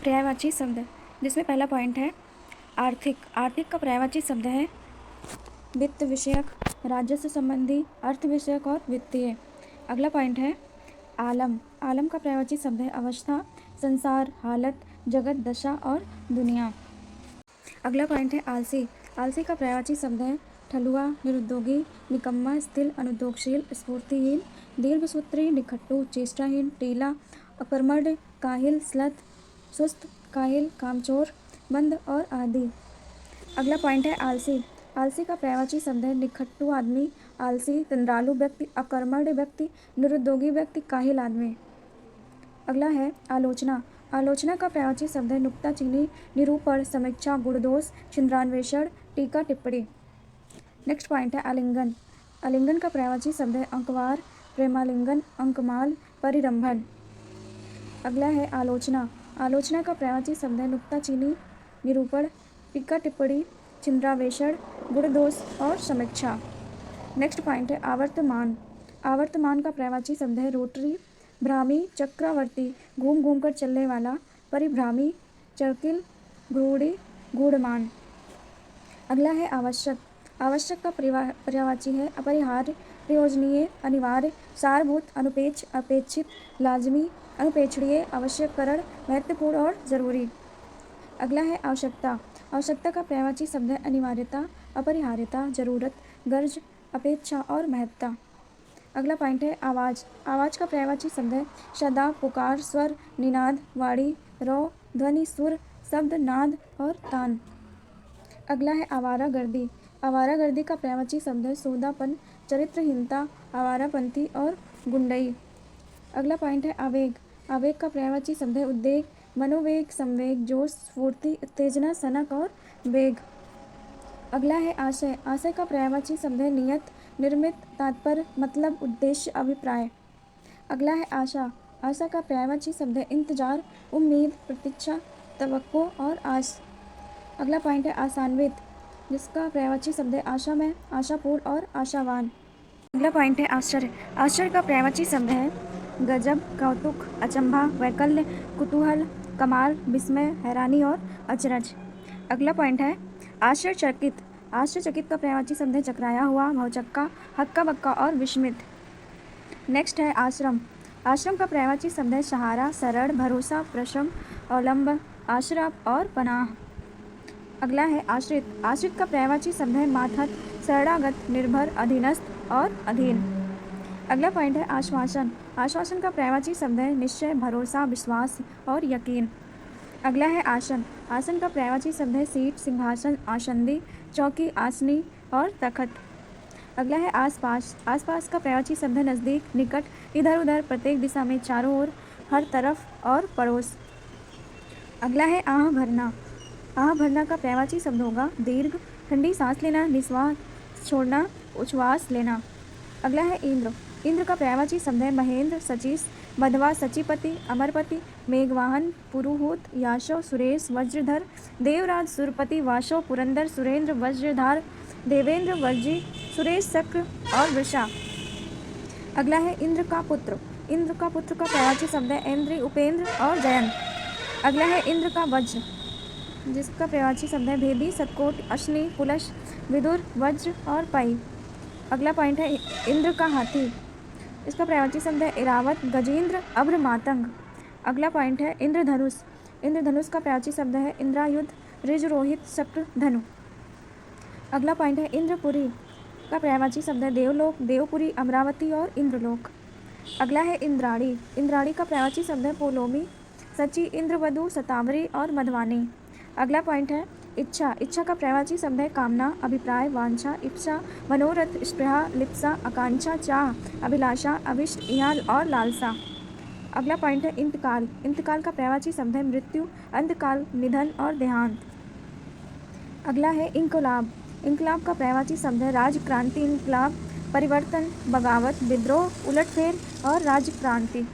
पर्यायवाची शब्द, जिसमें पहला पॉइंट है आर्थिक। आर्थिक का पर्यायवाची शब्द है वित्त विषयक, राजस्व संबंधी, अर्थ विषयक और वित्तीय। अगला पॉइंट है आलम। आलम का पर्यायवाची शब्द है अवस्था, संसार, हालत, जगत, दशा और दुनिया। अगला पॉइंट है आलसी। आलसी का पर्यायवाची शब्द है ठलुआ, निरुद्योगी, निकम्मा, स्थिर, अनुद्योगशील, स्फूर्तिहीन, दीर्घसूत्री, निखट्टू, चेष्टाहीन, टीला, अकर्मण्य, काहिल, स्लथ, सुस्त, काहिल, कामचोर, मंद और आदि। अगला पॉइंट है आलसी। आलसी का पर्यायवाची शब्द है निखट्टू आदमी, आलसी, तंद्रालु व्यक्ति, अकर्मण्य व्यक्ति, निरुद्योगी व्यक्ति, काहिल आदमी। अगला है आलोचना। आलोचना का पर्यायवाची शब्द है नुक्ताचीनी, निरूपण, समीक्षा, गुणदोष, छिंद्रान्वेषण, टीका, टिप्पणी। नेक्स्ट पॉइंट है आलिंगन। आलिंगन का पर्यायवाची शब्द है अंकवार, प्रेमालिंगन, अंकमाल, परिरंभन। अगला है आलोचना। आलोचना का पर्यायवाची शब्द है नुक्ताचीनी, निरूपण, टीका टिप्पणी, छिंद्रान्वेषण, गुणदोष और समीक्षा। नेक्स्ट पॉइंट है आवर्तमान। आवर्तमान का पर्यायवाची शब्द है रोटरी, भ्रामी, चक्रवर्ती, घूम घूम कर चलने वाला, परिभ्रामी, चर्किल, घूर्णी, गूढ़मान। अगला है आवश्यक। आवश्यक का पर्यायवाची है अपरिहार्य, प्रयोजनीय, अनिवार्य, सारभूत, अनुपेक्ष, अपेक्षित, लाजमी, अनुपेक्षणीय, आवश्यकरण, महत्वपूर्ण और जरूरी। अगला है आवश्यकता। आवश्यकता का पर्यायवाची शब्द है अनिवार्यता, अपरिहार्यता, जरूरत, गर्ज, अपेक्षा और महत्ता। अगला पॉइंट है आवाज़। आवाज़ का पर्यायवाची शब्द है सदा, पुकार, स्वर, निनाद, वाणी, रौ, ध्वनि, सुर, शब्द, नाद और तान। अगला है आवारागर्दी। आवारागर्दी का पर्यायवाची शब्द है सोदापन, चरित्रहीनता, आवारापंथी और गुंडई। अगला पॉइंट है आवेग। आवेग का पर्यायवाची शब्द है उद्वेग, मनोवेग, संवेग, जोश, स्फूर्ति, उत्तेजना, सनक और वेग। अगला है आशय। आशय का पर्यायवाची शब्द है नियत, निर्मित, तात्पर्य, मतलब, उद्देश्य, अभिप्राय। अगला है आशा। आशा का पर्यायवाची शब्द है इंतजार, उम्मीद, प्रतीक्षा, तवक्को और आस। अगला पॉइंट है आशान्वित, जिसका पर्यायवाची शब्द है आशामय, आशापूर्ण और आशावान। अगला पॉइंट है आश्चर्य। आश्चर्य का पर्यायवाची शब्द है गजब, कौतुक, अचंभा, वैकल्य, कुतूहल, कमाल, विस्मय, हैरानी और अचरज। अगला पॉइंट है आश्चर्यचकित। आश्चर्यचकित का पर्यायवाची शब्द है चकराया हुआ, भौचक्का, हक्का बक्का और विस्मित। नेक्स्ट है आश्रम। आश्रम का पर्यायवाची शब्द है सहारा, शरण, भरोसा, प्रशम, अवलंब, आश्रय और पनाह। अगला है आश्रित। आश्रित का पर्यायवाची शब्द है मातहत, शरणागत, निर्भर, अधीनस्थ और अधीन। अगला पॉइंट है आश्वासन। आश्वासन का पर्यायवाची शब्द है निश्चय, भरोसा, विश्वास और यकीन। अगला है आसन। आसन का पर्यायवाची शब्द है सीट, सिंहासन, आसंदी, चौकी, आसनी और तखत। अगला है आसपास। आसपास का पर्यायवाची शब्द है नज़दीक, निकट, इधर उधर, प्रत्येक दिशा में, चारों ओर, हर तरफ और पड़ोस। अगला है आह भरना। आह भरना का पर्यायवाची शब्द होगा दीर्घ, ठंडी सांस लेना, निश्वास छोड़ना, उच्छ्वास लेना। अगला है इंद्र। इंद्र का पर्यायवाची शब्द है महेंद्र, सचीस, मधवा, सचीपति, अमरपति, मेघवाहन, पुरुहूत, याशव, सुरेश, वज्रधर, देवराज, सुरपति, वाशव, पुरंदर, सुरेंद्र, वज्रधार, देवेंद्र, वर्जी, सुरेश, चक्र और वृषा। अगला है इंद्र का पुत्र। इंद्र का पुत्र का पर्यायवाची शब्द है ऐन्द्री, उपेंद्र और जयंत। अगला है इंद्र का वज्र, जिसका पर्यायवाची शब्द है भेदी, सतकोट, अश्नि, पुलश, विदुर, वज्र और पई। अगला पॉइंट है इंद्र का हाथी। इसका पर्यायवाची शब्द है इरावत, गजेंद्र, अभ्र, मातंग। अगला पॉइंट है इंद्रधनुष। इंद्रधनुष का पर्यायवाची शब्द है इंद्रायुध, ऋज, रोहित, शक्र, धनु। अगला पॉइंट है इंद्रपुरी का पर्यायवाची शब्द है देवलोक, देवपुरी, अमरावती और इंद्रलोक। अगला है इंद्राणी। इंद्राणी का पर्यायवाची शब्द है पोलोमी, सची, इंद्रवधु, शतावरी और मधवानी। अगला पॉइंट है इच्छा। इच्छा का पर्यायवाची शब्द है कामना, अभिप्राय, वांछा, इच्छा, मनोरथ, स्पृहा, लिप्सा, आकांक्षा, चाह, अभिलाषा, अभिष्ट, इहाल और लालसा। अगला पॉइंट है इंतकाल। इंतकाल का पर्यायवाची शब्द है मृत्यु, अंतकाल, निधन और देहांत। अगला है इंकलाब। इंकलाब का पर्यायवाची शब्द है राजक्रांति, इंकलाब, परिवर्तन, बगावत, विद्रोह, उलटफेर और राज्य क्रांति।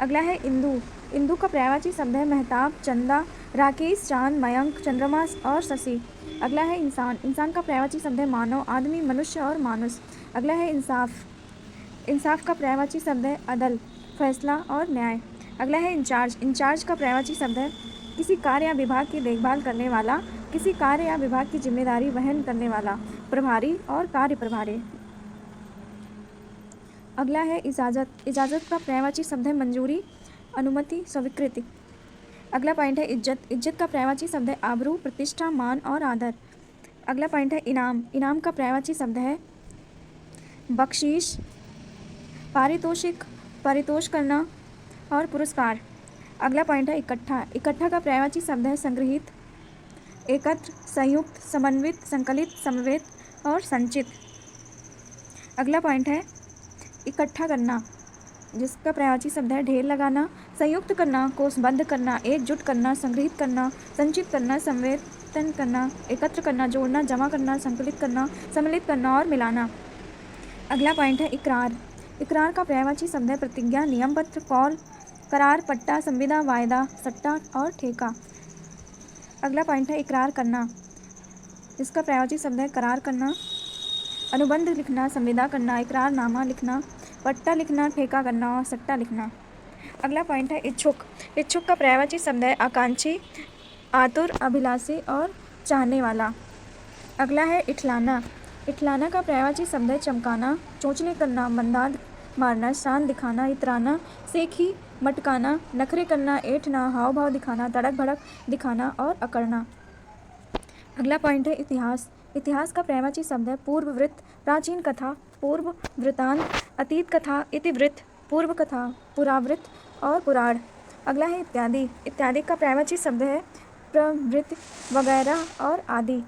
अगला है इंदु। इंदु का पर्यायवाची शब्द है महताब, चंदा, राकेश, चांद, मयंक, चंद्रमा और शशि। अगला है इंसान। इंसान का पर्यायवाची शब्द है मानव, आदमी, मनुष्य और मानुष। अगला है इंसाफ। इंसाफ का पर्यायवाची शब्द है अदल, फैसला और न्याय। अगला है इंचार्ज। इंचार्ज का पर्यायवाची शब्द है किसी कार्य या विभाग की देखभाल करने वाला, किसी कार्य या विभाग की जिम्मेदारी वहन करने वाला, प्रभारी और कार्य प्रभारी। अगला है इजाज़त। इजाज़त का पर्यायवाची शब्द है मंजूरी, अनुमति, स्वीकृति। अगला पॉइंट है इज्जत। इज्जत का पर्यायवाची शब्द है आबरू, प्रतिष्ठा, मान और आदर। अगला पॉइंट है इनाम। इनाम का पर्यायवाची शब्द है बख्शीश, पारितोषिक, परितोष करना और पुरस्कार। अगला पॉइंट है इकट्ठा। इकट्ठा का पर्यायवाची शब्द है संग्रहित, एकत्र, संयुक्त, समन्वित, संकलित, समवेत और संचित। अगला पॉइंट है इकट्ठा करना, जिसका पर्यायवाची शब्द है ढेर लगाना, संयुक्त करना, कोषबद्ध करना, एकजुट करना, संग्रहित करना, संचित करना, संवेतन करना, एकत्र करना, जोड़ना, जमा करना, संकलित करना, सम्मिलित करना और मिलाना। अगला पॉइंट है इकरार। इकरार का पर्यायवाची शब्द है प्रतिज्ञा, नियम पत्र, कौल, करार, पट्टा, संविदा, वायदा, सट्टा और ठेका। अगला पॉइंट है इकरार करना, जिसका पर्यायवाची शब्द है करार करना, अनुबंध लिखना, संविदा करना, इकरारनामा लिखना, पट्टा लिखना, ठेका करना और सट्टा लिखना। अगला पॉइंट है इच्छुक। इच्छुक का पर्यायवाची शब्द है आकांक्षी, आतुर, अभिलाषी और चाहने वाला। अगला है इठलाना। इठलाना का पर्यायवाची शब्द है चमकाना, चोंचले करना, बंदाद मारना, शान दिखाना, इतराना, सेखी, मटकाना, नखरे करना, ऐंठना, हाव भाव दिखाना, तड़क भड़क दिखाना और अकड़ना। अगला पॉइंट है इतिहास। इतिहास का पर्यायवाची शब्द है पूर्व वृत्त, प्राचीन कथा, पूर्व वृत्तांत, अतीत कथा, इतिवृत्त, पूर्व कथा, पुरावृत्त और पुराण। अगला है इत्यादि। इत्यादि का पर्यायवाची शब्द है प्रवृत्ति, वगैरह और आदि।